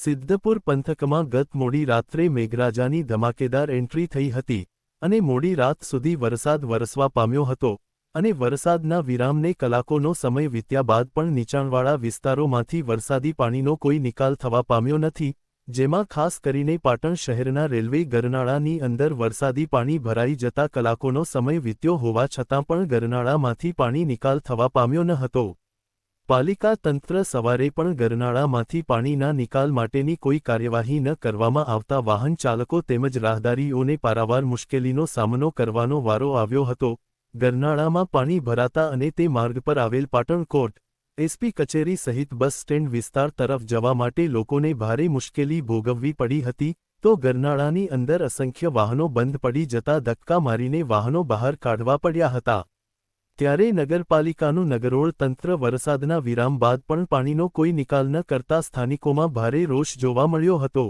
સિદ્ધપુર પંથકમાં ગત મોડી રાત્રે મેઘરાજાની ધમાકેદાર એન્ટ્રી થઈ હતી અને મોડી રાત સુધી વરસાદ વરસવા પામ્યો હતો અને વરસાદના વિરામને કલાકોનો સમય વીત્યા બાદ પણ નીચાણવાળા વિસ્તારોમાંથી વરસાદી પાણીનો કોઈ નિકાલ થવા પામ્યો નથી, જેમાં ખાસ કરીને પાટણ શહેરના રેલવે ગરનાળાની અંદર વરસાદી પાણી ભરાઈ જતા કલાકોનો સમય વીત્યો હોવા છતાં પણ ગરનાળામાંથી પાણી નિકાલ થવા પામ્યો ન હતો. પાલિકા તંત્ર સવારે પણ ગરનાળામાંથી પાણીના નિકાલ માટેની કોઈ કાર્યવાહી ન કરવામાં આવતા વાહન ચાલકો તેમજ રાહદારીઓને પારાવાર મુશ્કેલીનો સામનો કરવાનો વારો આવ્યો હતો. ગરનાળામાં પાણી ભરાતા અને તે માર્ગ પર આવેલ પાટણ કોર્ટ, એસપી કચેરી સહિત બસ સ્ટેન્ડ વિસ્તાર તરફ જવા માટે લોકોને ભારે મુશ્કેલી ભોગવવી પડી હતી, તો ગરનાળાની અંદર અસંખ્ય વાહનો બંધ પડી જતા ધક્કા મારીને વાહનો બહાર કાઢવા પડ્યા હતા. ત્યારે નગરપાલિકાનું નગરોળ તંત્ર વરસાદના વિરામ બાદ પણ પાણીનો કોઈ નિકાલ ન કરતા સ્થાનિકોમાં ભારે રોષ જોવા મળ્યો હતો.